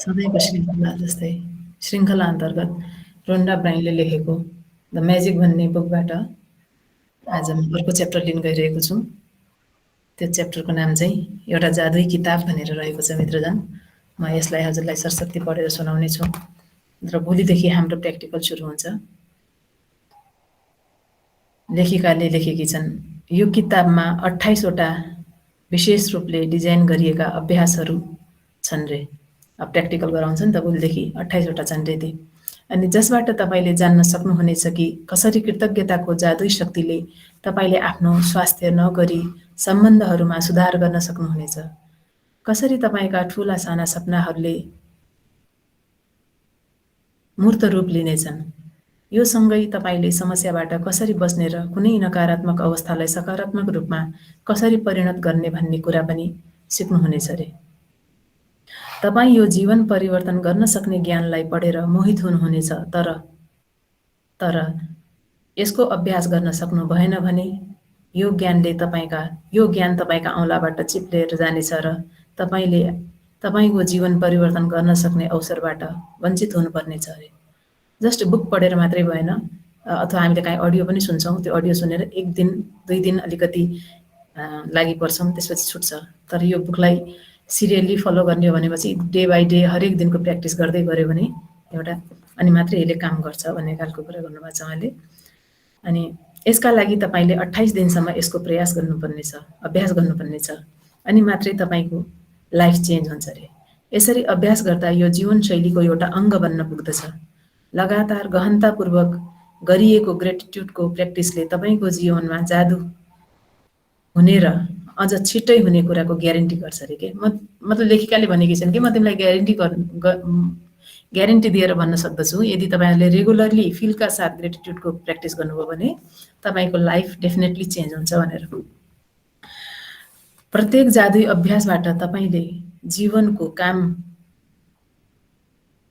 सधैँको श्रृङ्खला जस्तै श्रृङ्खला अन्तर्गत रोन्डा ब्राइनले लेखेको द म्याजिक भन्ने बुकबाट आज म अर्को च्याप्टर लिन गइरहेको छु। त्यो च्याप्टरको नाम चाहिँ एउटा जादुई किताब भनेर रहेको छ मित्रजन। म यसलाई हजुरलाई सरसर्ती पढेर सुनाउने छु र भोलिदेखि हाम्रो प्र्याक्टिकल सुरु हुन्छ। लेखिकाले लेखेकी छन्, यो किताबमा 28 वटा विशेष रूपले डिजाइन गरिएका अभ्यासहरू छन् रे। अब प्र्याक्टिकल गराउँछ नि त भोलिदेखि 28 वटा छन् रे ती। अनि जसबाट तपाईँले जान्न सक्नुहुनेछ कि कसरी कृतज्ञताको जादुई शक्तिले तपाईँले आफ्नो स्वास्थ्य नगरी सम्बन्धहरूमा सुधार गर्न सक्नुहुनेछ। कसरी तपाईँका ठुला साना सपनाहरूले मूर्त रूप लिनेछन्। यो सँगै तपाईँले समस्याबाट कसरी बच्ने र कुनै नकारात्मक अवस्थालाई सकारात्मक रूपमा कसरी परिणत गर्ने भन्ने कुरा पनि सिक्नुहुनेछ रे। तपाईँ यो जीवन परिवर्तन गर्न सक्ने ज्ञानलाई पढेर मोहित हुनुहुनेछ, तर यसको अभ्यास गर्न सक्नु भएन भने यो ज्ञान तपाईँका औँलाबाट चिप्लेर जानेछ र तपाईँको जीवन परिवर्तन गर्न सक्ने अवसरबाट वञ्चित हुनुपर्नेछ अरे। जस्ट बुक पढेर मात्रै भएन, अथवा हामीले काहीँ अडियो पनि सुन्छौँ, त्यो अडियो सुनेर 1 दिन 2 दिन अलिकति लागि पर्छौँ, त्यसपछि छुट्छ। तर यो बुकलाई सिरियल्ली फलो गर्ने हो भनेपछि डे बाई डे हरेक दिनको प्र्याक्टिस गर्दै गऱ्यो भने अनि मात्रै यसले काम गर्छ भन्ने खालको कुरा गर्नुभएको छ उहाँले। अनि यसका लागि तपाईँले 28 दिनसम्म यसको प्रयास गर्नुपर्नेछ, अभ्यास गर्नुपर्नेछ, अनि मात्रै तपाईँको लाइफ चेन्ज हुन्छ अरे। यसरी अभ्यास गर्दा यो जीवनशैलीको एउटा अङ्ग बन्न पुग्दछ। लगातार गहनतापूर्वक गरिएको ग्रेटिट्युडको प्र्याक्टिसले तपाईँको जीवनमा जादु हुने र अझ छिट्टै हुने कुराको ग्यारेन्टी गर्छ अरे के। मतलब लेखिकाले भनेकी छन् कि म तिमीलाई ग्यारेन्टी दिएर भन्न सक्दछु, यदि तपाईँहरूले रेगुलरली फिलका साथ ग्रेटिट्युडको प्र्याक्टिस गर्नुभयो भने तपाईँको लाइफ डेफिनेटली चेन्ज हुन्छ भनेर। प्रत्येक जादुई अभ्यासबाट तपाईँले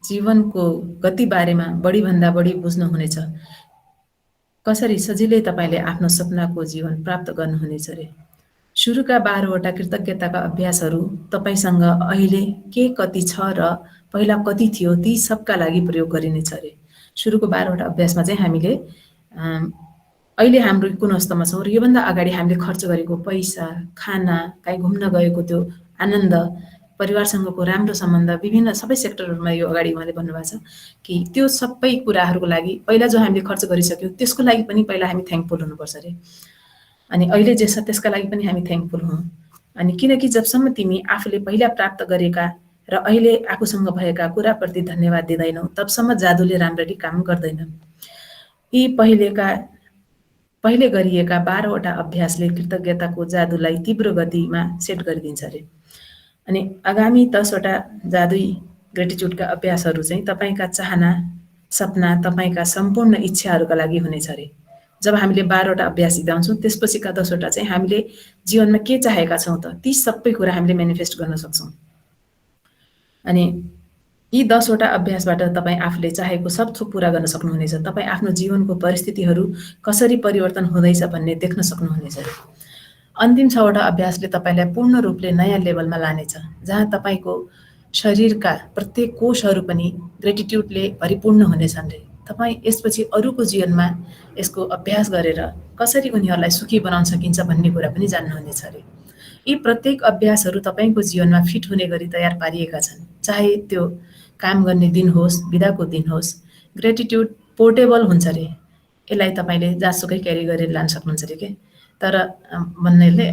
जीवनको गति बारेमा बढीभन्दा बढी बुझ्नुहुनेछ। कसरी सजिलै तपाईँले आफ्नो सपनाको जीवन प्राप्त गर्नुहुनेछ रे। सुरुका 12 वटा कृतज्ञताका अभ्यासहरू तपाईँसँग अहिले के कति छ र पहिला कति थियो ती सबका लागि प्रयोग गरिनेछ रे। सुरुको 12 वटा अभ्यासमा चाहिँ हामीले अहिले हाम्रो कुन अवस्थामा छौँ र योभन्दा अगाडि हामीले खर्च गरेको पैसा, खाना, कहीँ घुम्न गएको त्यो आनन्द, परिवारसँगको राम्रो सम्बन्ध, विभिन्न सबै सेक्टरहरूमा यो अगाडि उहाँले भन्नुभएको छ कि त्यो सबै कुराहरूको लागि पहिला जो हामीले खर्च गरिसक्यौँ त्यसको लागि पनि पहिला हामी थ्याङ्कफुल हुनुपर्छ अरे। अनि अहिले जे छ त्यसका लागि पनि हामी थ्याङ्कफुल हौँ। अनि किनकि जबसम्म तिमी आफूले पहिला प्राप्त गरेका र अहिले आफूसँग भएका कुराप्रति धन्यवाद दिँदैनौ तबसम्म जादुले राम्ररी काम गर्दैन। यी पहिले गरिएका 12 वटा अभ्यासले कृतज्ञताको जादुलाई तीव्र गतिमा सेट गरिदिन्छ अरे। अनि आगामी 10 वटा जादुई ग्रेटिट्युडका अभ्यासहरू चाहिँ तपाईँका चाहना, सपना, तपाईँका सम्पूर्ण इच्छाहरूका लागि हुनेछ अरे। जब हामीले 12 वटा अभ्यास सिकाउँछौँ त्यसपछिका 10 वटा चाहिँ हामीले जीवनमा के चाहेका छौँ त ती सबै कुरा हामीले मेनिफेस्ट गर्न सक्छौँ। अनि यी 10 वटा अभ्यासबाट तपाईँ आफूले चाहेको सब थोक पुरा गर्न सक्नुहुनेछ। तपाईँ आफ्नो जीवनको परिस्थितिहरू कसरी परिवर्तन हुँदैछ भन्ने देख्न सक्नुहुनेछ। अन्तिम 6 वटा अभ्यासले तपाईँलाई पूर्ण रूपले नयाँ लेभलमा लानेछ, जहाँ तपाईँको शरीरका प्रत्येक कोषहरू पनि ग्रेटिट्युडले भरिपूर्ण हुनेछन् रे। तपाईँ यसपछि अरूको जीवनमा यसको अभ्यास गरेर कसरी उनीहरूलाई सुखी बनाउन सकिन्छ भन्ने कुरा पनि जान्नुहुनेछ अरे। यी प्रत्येक अभ्यासहरू तपाईँको जीवनमा फिट हुने गरी तयार पारिएका छन्, चाहे त्यो काम गर्ने दिन होस्, बिदाको दिन होस्। ग्रेटिट्युड पोर्टेबल हुन्छ रे। यसलाई तपाईँले जहाँसुकै क्यारी गरेर लान सक्नुहुन्छ अरे के। तर भन्नेले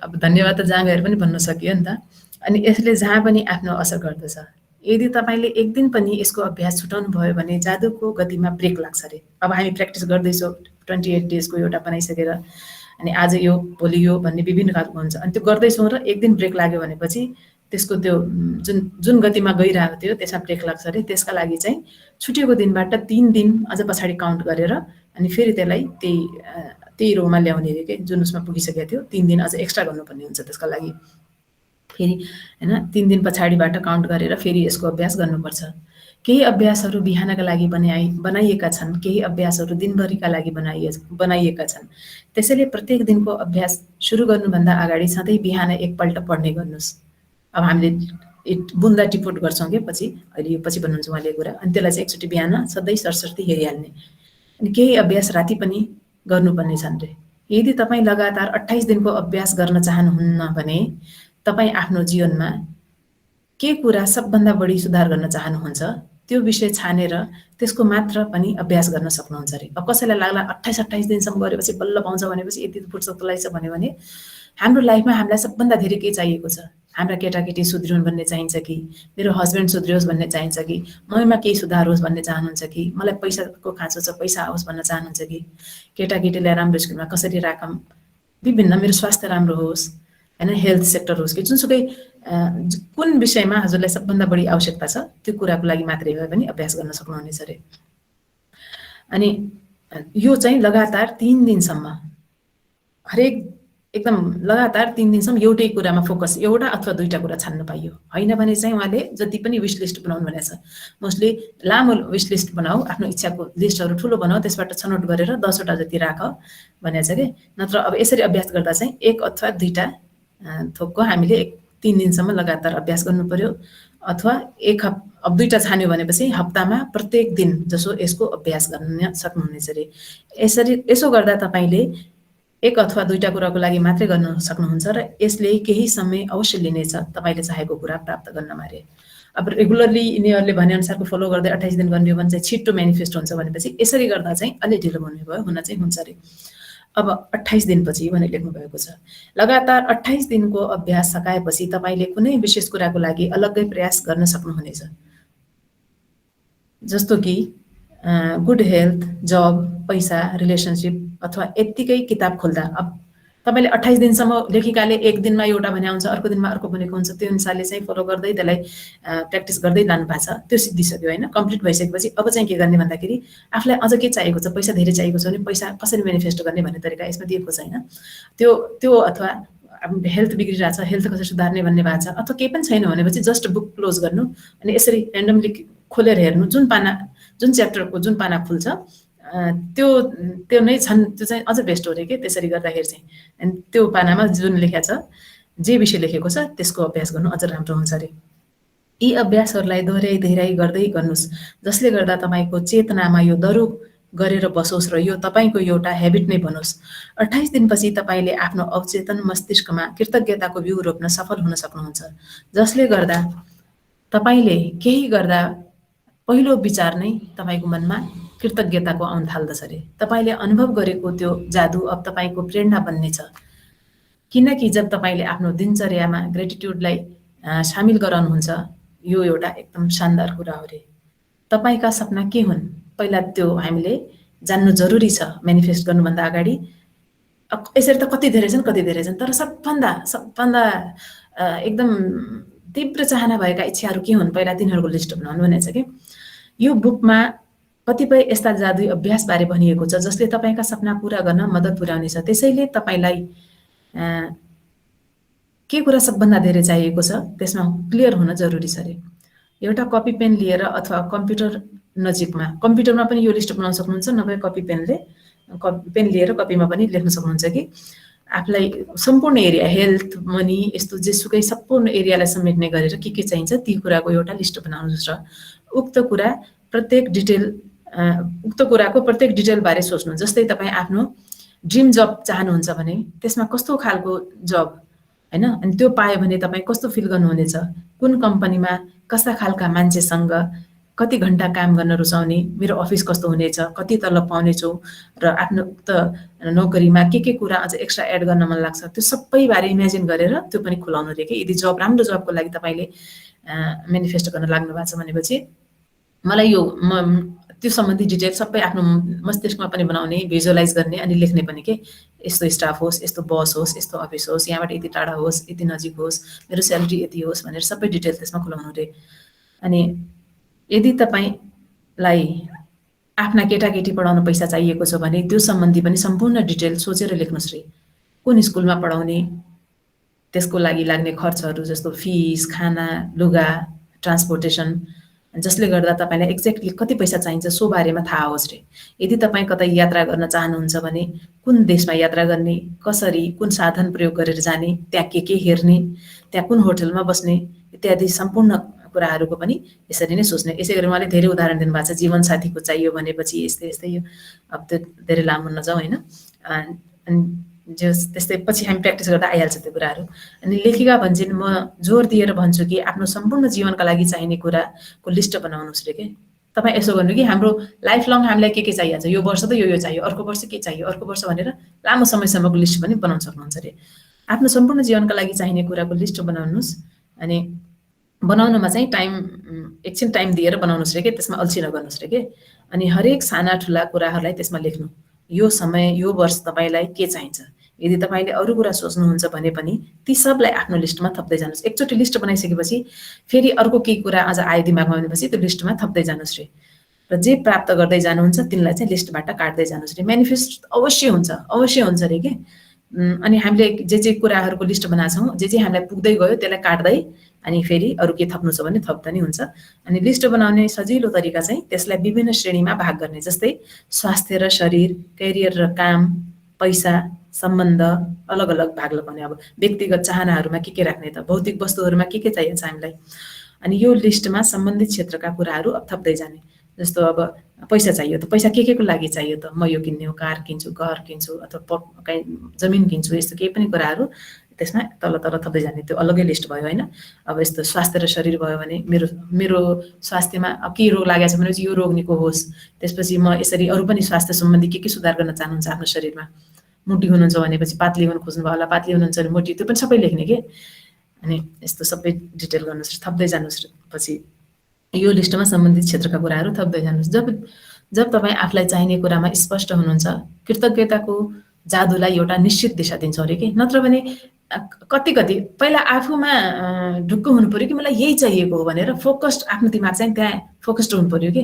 अब धन्यवाद त जहाँ गएर पनि भन्न सकियो नि त। अनि यसले जहाँ पनि आफ्नो असर गर्दछ। यदि तपाईँले एक दिन पनि यसको अभ्यास छुटाउनु भयो भने जादुको गतिमा ब्रेक लाग्छ अरे। अब हामी प्र्याक्टिस गर्दैछौँ 28 डेजको एउटा बनाइसकेर, अनि आज यो भोलि यो भन्ने विभिन्न खालको हुन्छ। अनि त्यो गर्दैछौँ र एक दिन ब्रेक लाग्यो भनेपछि त्यसको त्यो जुन गतिमा गइरहेको थियो त्यसमा ब्रेक लाग्छ अरे। त्यसका लागि चाहिँ छुटेको दिनबाट 3 दिन अझ पछाडि काउन्ट गरेर अनि फेरि त्यसलाई त्यही रोमा ल्याउने अरे के, जुन उसमा पुगिसकेको थियो 3 दिन अझ एक्स्ट्रा गर्नुपर्ने हुन्छ त्यसका लागि। फेरि हैन 3 दिन पछाडिबाट काउन्ट गरेर फेरि यसको अभ्यास गर्नुपर्छ। केही अभ्यासहरू बिहानका लागि बनाइएका छन्, केही अभ्यासहरू दिनभरिका लागि बनाइएका छन्। त्यसैले प्रत्येक दिनको अभ्यास सुरु गर्नुभन्दा अगाडि सधैँ बिहान एकपल्ट पढ्ने गर्नुहोस्। अब हामीले बुन्दा टिपोट गर्छौँ क्या पछि, अहिले यो पछि भन्नुहुन्छ उहाँले कुरा, अनि त्यसलाई चाहिँ एकचोटि बिहान सधैँ सरसर्ती हेरिहाल्ने। अनि केही अभ्यास राति पनि गर्नुपर्ने छन् रे। यदि तपाईँ लगातार 28 दिनको अभ्यास गर्न चाहनुहुन्न भने तपाईँ आफ्नो जीवनमा के कुरा सबभन्दा बढी सुधार गर्न चाहनुहुन्छ त्यो विषय छानेर त्यसको मात्र पनि अभ्यास गर्न सक्नुहुन्छ अरे। अब कसैलाई लाग्ला 28 दिनसम्म गरेपछि बल्ल पाउँछ भनेपछि यति फुर्सद लाग्छ भन्यो भने हाम्रो लाइफमा हामीलाई सबभन्दा धेरै के चाहिएको छ? हाम्रा केटाकेटी सुध्रिउन् भन्ने चाहिन्छ कि मेरो हस्बेन्ड सुध्रियोस् भन्ने चाहिन्छ कि ममा केही सुधार होस् भन्ने चाहनुहुन्छ कि मलाई पैसाको खाँचो छ पैसा आओस् भन्न चाहनुहुन्छ कि केटाकेटीलाई राम्रो स्कुलमा कसरी राखौँ, विभिन्न मेरो स्वास्थ्य राम्रो होस् हैन, हेल्थ सेक्टर होस् कि जुनसुकै कुन विषयमा हजुरलाई सबभन्दा बढी आवश्यकता छ त्यो कुराको लागि मात्रै भए पनि अभ्यास गर्न सक्नुहुनेछ अरे। अनि यो चाहिँ लगातार 3 दिनसम्म हरेक एकदम लगातार 3 दिनसम्म एउटै कुरामा फोकस, एउटा अथवा दुईटा कुरा छान्न पाइयो। हैन भने चाहिँ उहाँले जति पनि विश लिस्ट बनाउनु भनेको छ, मोस्टली लामो विश लिस्ट बनाऊ, आफ्नो इच्छाको लिस्टहरू ठुलो बनाऊ, त्यसबाट छनौट गरेर 10 वटा जति राख भनेको छ कि। नत्र अब यसरी अभ्यास गर्दा चाहिँ एक अथवा दुईटा थोकको हामीले 3 दिनसम्म लगातार अभ्यास गर्नु पर्यो, अथवा अब दुईटा छान्यो भनेपछि हप्तामा प्रत्येक दिन जसो यसको अभ्यास गर्न सक्नुहुनेछ अरे। यसो गर्दा तपाईँले एक अथवा दुईटा कुराको लागि मात्रै गर्न सक्नुहुन्छ र यसले केही समय अवश्य लिनेछ तपाईँले चाहेको कुरा प्राप्त गर्नमा अरे। अब रेगुलरली यिनीहरूले भनेअनुसारको फलो गर्दै 28 दिन गर्ने हो भने चाहिँ छिट्टो मेनिफेस्ट हुन्छ भनेपछि यसरी गर्दा चाहिँ अलि ढिलो हुन चाहिँ हुन्छ अरे। अब 28 दिनपछि भनेर लेख्नु भएको छ, लगातार 28 दिनको अभ्यास सकाएपछि तपाईँले कुनै विशेष कुराको लागि अलग्गै प्रयास गर्न सक्नुहुनेछ, जस्तो कि गुड हेल्थ, जब, पैसा, रिलेसनसिप अथवा यत्तिकै किताब खोल्दा। अब तपाईँले 28 दिनसम्म लेखिकाले एक दिनमा एउटा भने आउँछ, अर्को दिनमा अर्को भनेको हुन्छ, त्यो अनुसारले चाहिँ फलो गर्दै त्यसलाई प्र्याक्टिस गर्दै लानु भएको छ, त्यो सिद्धिसक्यो होइन, कम्प्लिट भइसकेपछि अब चाहिँ के गर्ने भन्दाखेरि आफूलाई अझ के चाहिएको छ, पैसा धेरै चाहिएको छ भने पैसा कसरी मेनिफेस्ट गर्ने भन्ने तरिका यसमा दिएको छैन, त्यो अथवा हेल्थ बिग्रिरहेछ, हेल्थ कसरी सुधार्ने भन्ने भएको छ, अथवा केही पनि छैन भनेपछि जस्ट बुक क्लोज गर्नु अनि यसरी ऱ्यान्डमली खोलेर हेर्नु, जुन च्याप्टरको जुन पाना खुल्छ त्यो नै छन्, त्यो चाहिँ अझ बेस्ट हो अरे कि। त्यसरी गर्दाखेरि चाहिँ अनि त्यो पानामा जुन लेखेको छ, जे विषय लेखेको छ त्यसको अभ्यास गर्नु अझ राम्रो हुन्छ अरे। यी अभ्यासहरूलाई दोहोऱ्याइ गर्दै गर्नुहोस्, जसले गर्दा तपाईँको चेतनामा यो दरो गरेर बसोस् र यो तपाईँको एउटा हेबिट नै बनोस्। 28 दिनपछि तपाईँले आफ्नो अवचेतन मस्तिष्कमा कृतज्ञताको बिउ रोप्न सफल हुन सक्नुहुन्छ, जसले गर्दा तपाईँले केही गर्दा पहिलो विचार नै तपाईँको मनमा कृतज्ञताको आउन थाल्दछ अरे। तपाईँले अनुभव गरेको त्यो जादु अब तपाईँको प्रेरणा बन्नेछ, किनकि जब तपाईँले आफ्नो दिनचर्यामा ग्रेटिट्युडलाई सामेल गराउनुहुन्छ, यो एउटा एकदम शानदार कुरा हो अरे। तपाईँका सपना के हुन् पहिला त्यो हामीले जान्नु जरुरी छ मेनिफेस्ट गर्नुभन्दा अगाडि। यसरी त कति धेरै छन्, तर सबभन्दा एकदम तीव्र चाहना भएका इच्छाहरू के हुन् पहिला तिनीहरूको लिस्ट बनाउनु भनेको छ कि। यो बुकमा कतिपय यस्ता जादुई अभ्यासबारे भनिएको छ जसले तपाईँका सपना पुरा गर्न मद्दत पुर्याउनेछ। त्यसैले तपाईँलाई के कुरा सबभन्दा धेरै चाहिएको छ त्यसमा क्लियर हुन जरुरी छ अरे। एउटा कपी पेन लिएर अथवा कम्प्युटर नजिकमा, कम्प्युटरमा पनि यो लिस्ट बनाउन सक्नुहुन्छ, नभए पेन लिएर कपीमा पनि लेख्न सक्नुहुन्छ कि आफूलाई सम्पूर्ण एरिया, हेल्थ, मनी, यस्तो जेसुकै सम्पूर्ण एरियालाई समेट्ने गरेर के चाहिन्छ ती कुराको एउटा लिस्ट बनाउनुहोस् र उक्त कुराको प्रत्येक डिटेलबारे सोच्नु। जस्तै तपाईँ आफ्नो ड्रिम जब चाहनुहुन्छ भने त्यसमा कस्तो खालको जब हैन, अनि त्यो पायो भने तपाईँ कस्तो फिल गर्नुहुनेछ, कुन कम्पनीमा कस्ता खालका मान्छेसँग कति घन्टा काम गर्न रुचाउने, मेरो अफिस कस्तो हुनेछ, कति तलब पाउनेछु र आफ्नो उक्त नोकरीमा के कुरा अझ एक्स्ट्रा एड गर्न मन लाग्छ, त्यो सबै बारे इमेजिन गरेर त्यो पनि खुलाउनु रे कि। यदि राम्रो जबको लागि तपाईँले मेनिफेस्ट गर्न लाग्नु भएको छ भनेपछि मलाई त्यो सम्बन्धी डिटेल सबै आफ्नो मस्तिष्कमा पनि बनाउने, भिजुअलाइज गर्ने अनि लेख्ने पनि के। यस्तो स्टाफ होस्, यस्तो बस होस्, यस्तो अफिस होस्, यहाँबाट यति टाढा होस्, यति नजिक होस्, मेरो स्यालेरी यति होस् भनेर सबै डिटेल त्यसमा खुलाउनु रे। अनि यदि तपाईँलाई आफ्ना केटाकेटी पढाउन पैसा चाहिएको छ भने त्यो सम्बन्धी पनि सम्पूर्ण डिटेल सोचेर लेख्नुहोस् रे। कुन स्कुलमा पढाउने, त्यसको लागि लाग्ने खर्चहरू जस्तो फिस, खाना, लुगा, ट्रान्सपोर्टेसन, जसले गर्दा तपाईँलाई एक्ज्याक्टली कति पैसा चाहिन्छ सो बारेमा थाहा होस् रे। यदि तपाईँ कतै यात्रा गर्न चाहनुहुन्छ भने कुन देशमा यात्रा गर्ने, कसरी, कुन साधन प्रयोग गरेर जाने, त्यहाँ के हेर्ने, त्यहाँ कुन होटलमा बस्ने, इत्यादि सम्पूर्ण कुराहरूको पनि यसरी नै सोच्ने। यसै गरी उहाँले धेरै उदाहरण दिनुभएको छ, जीवनसाथीको चाहियो भनेपछि यस्तै यस्तै यो, अब त्यो धेरै लामो नजाउँ होइन। अनि त्यस्तै पछि हामी प्र्याक्टिस गर्दा आइहाल्छ त्यो कुराहरू। अनि लेखिका भन्छन्, म जोड दिएर भन्छु कि आफ्नो सम्पूर्ण जीवनका लागि चाहिने कुराको लिस्ट बनाउनुहोस् रे के। तपाईँ यसो गर्नु कि हाम्रो लाइफ लङ हामीलाई के चाहिहाल्छ, यो वर्ष त यो चाहियो, अर्को वर्ष के चाहियो, अर्को वर्ष भनेर लामो समयसम्मको लिस्ट पनि बनाउन सक्नुहुन्छ अरे। आफ्नो सम्पूर्ण जीवनका लागि चाहिने कुराको लिस्ट बनाउनुहोस्। अनि बनाउनमा चाहिँ एकछिन टाइम दिएर बनाउनुहोस् रे के, त्यसमा अल्छी नगर्नुहोस् रे के। अनि हरेक साना ठुला कुराहरूलाई त्यसमा लेख्नु। यो समय, यो वर्ष तपाईँलाई के चाहिन्छ। यदि तपाईँले अरू कुरा सोच्नुहुन्छ भने पनि ती सबलाई आफ्नो लिस्टमा थप्दै जानुहोस्। एकचोटि लिस्ट बनाइसकेपछि फेरि अर्को केही कुरा अझ आयो दिमागमा भनेपछि त्यो लिस्टमा थप्दै जानुहोस् रे। र जे प्राप्त गर्दै जानुहुन्छ तिनलाई चाहिँ लिस्टबाट काट्दै जानुहोस् रे। म्यानिफेस्ट अवश्य हुन्छ रे के। अनि हामीले जे कुराहरूको लिस्ट बनाएको छौँ, जे हामीलाई पुग्दै गयो त्यसलाई काट्दै अनि फेरि अरू के थप्नु छ भने थप्दा नि हुन्छ। अनि लिस्ट बनाउने सजिलो तरिका चाहिँ त्यसलाई विभिन्न श्रेणीमा भाग गर्ने। जस्तै स्वास्थ्य र शरीर, करियर र काम, पैसा, सम्बन्ध अलग अलग भाग लगाउने। अब व्यक्तिगत चाहनाहरूमा के राख्ने त, भौतिक वस्तुहरूमा के चाहिन्छ हामीलाई। अनि यो लिस्टमा सम्बन्धित क्षेत्रका कुराहरू थप्दै जाने। जस्तो अब पैसा चाहियो त पैसा के को लागि चाहियो त, म यो किन्ने हो, कार किन्छु, घर किन्छु, अथवा कहीँ जमिन किन्छु, यस्तो केही पनि कुराहरू त्यसमा तल थप्दै जाने। त्यो अलग्गै लिस्ट भयो होइन। अब यस्तो स्वास्थ्य र शरीर भयो भने मेरो स्वास्थ्यमा अब के रोग लागेको छ भनेपछि यो रोग निको होस्। त्यसपछि म यसरी अरू पनि स्वास्थ्य सम्बन्धी के सुधार गर्न चाहनुहुन्छ आफ्नो शरीरमा। मोटी हुनुहुन्छ भनेपछि पातली हुन खोज्नुभयो होला, पातली हुनुहुन्छ भने मोटी, त्यो पनि सबै लेख्ने के। अनि यस्तो सबै डिटेल गर्नुहोस्, थप्दै जानुहोस्। पछि यो लिस्टमा सम्बन्धित क्षेत्रका कुराहरू थप्दै जानुहोस्। जब तपाईँ आफूलाई चाहिने कुरामा स्पष्ट हुनुहुन्छ, कृतज्ञताको जादुलाई एउटा निश्चित दिशा दिन्छ अरे कि। नत्र भने कति पहिला आफूमा ढुक्क हुनु पऱ्यो कि मलाई यही चाहिएको हो भनेर फोकस्ड, आफ्नो दिमाग चाहिँ त्यहाँ फोकस्ड हुनु पऱ्यो कि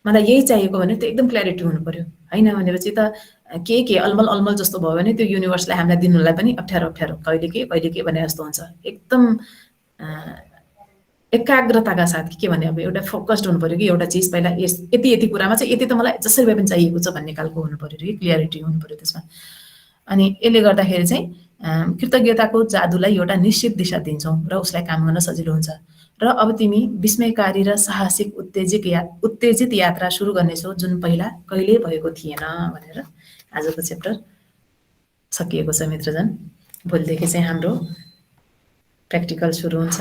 मलाई यही चाहिएको भनेर त्यो एकदम क्ल्यारिटी हुनु पऱ्यो। होइन भनेपछि त के अलमल जस्तो भयो भने त्यो युनिभर्सलाई हामीलाई दिनुलाई पनि अप्ठ्यारो कहिले के भने जस्तो हुन्छ। एकदम एकाग्रताका साथ के भने अब एउटा फोकस्ड हुनु पऱ्यो कि एउटा चिज पहिला यति कुरामा चाहिँ यति त मलाई जसरी भए पनि चाहिएको छ भन्ने खालको हुनु पऱ्यो कि क्लियरिटी हुनु पऱ्यो त्यसमा। अनि यसले गर्दाखेरि चाहिँ कृतज्ञताको जादुलाई एउटा निश्चित दिशा दिन्छौँ र उसलाई काम गर्न सजिलो हुन्छ। र अब तिमी विस्मयकारी र साहसिक उत्तेजित यात्रा सुरु गर्नेछौ जुन पहिला कहिल्यै भएको थिएन भनेर आजको च्याप्टर सकिएको छ मित्रजन। भोलिदेखि चाहिँ हाम्रो प्र्याक्टिकल सुरु हुन्छ।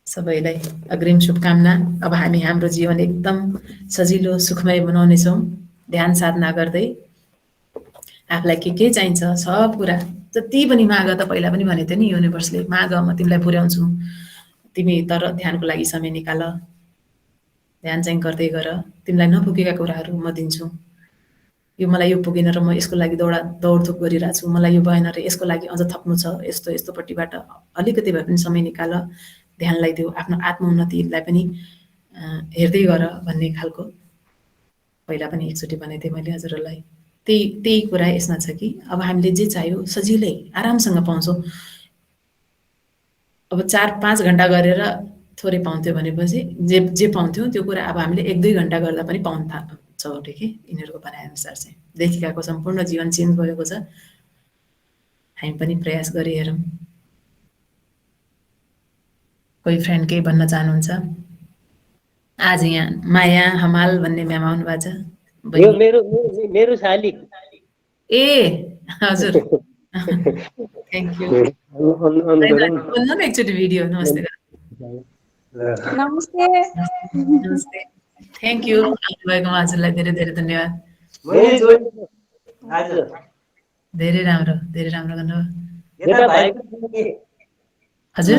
सबैलाई अग्रिम शुभकामना। अब हामी हाम्रो जीवन एकदम सजिलो सुखमय बनाउनेछौँ ध्यान साधना गर्दै। आफूलाई के चाहिन्छ सब कुरा जति पनि माग, त पहिला पनि भनेको थियो नि युनिभर्सले, माग म तिमीलाई पुर्याउँछु, तिमी तर ध्यानको लागि समय निकाल, ध्यान चाहिँ गर्दै गर, तिमीलाई नपुगेका कुराहरू म दिन्छु। यो मलाई यो पुगेन र म यसको लागि दौडधुप गरिरहेको छु, मलाई यो भएन र यसको लागि अझ थप्नु छ, यस्तोपट्टिबाट अलिकति भए पनि समय निकाल, ध्यानलाई दिऊ, आफ्नो आत्मोन्नतिलाई पनि हेर्दै गर भन्ने खालको पहिला पनि एकचोटि भनेको थिएँ मैले हजुरहरूलाई। त्यही कुरा यसमा छ कि अब हामीले जे चाहियो सजिलै आरामसँग पाउँछौँ। अब 4-5 घन्टा गरेर थोरै पाउँथ्यो भनेपछि जे पाउँथ्यौँ त्यो कुरा अब हामीले 1-2 घन्टा गर्दा पनि पाउन थाल्छौँ अरे कि। यिनीहरूको भनाइअनुसार चाहिँ लेखिकाको सम्पूर्ण जीवन चेन्ज भएको छ। हामी पनि प्रयास गरी हेरौँ। कोही फ्रेन्ड केही भन्न चाहनुहुन्छ? आज यहाँ माया हमाल भन्ने म्याम आउनु भएको छ। मेरो साली। ए हजुर थ्याङ्क यू। एकचोटि भिडियो नमस्ते नमस्ते नमस्ते। थ्याङ्क यू आउनुभएकोमा हजुरलाई धेरै धेरै धन्यवाद। धेरै राम्रो गर्नुभयो हजुर।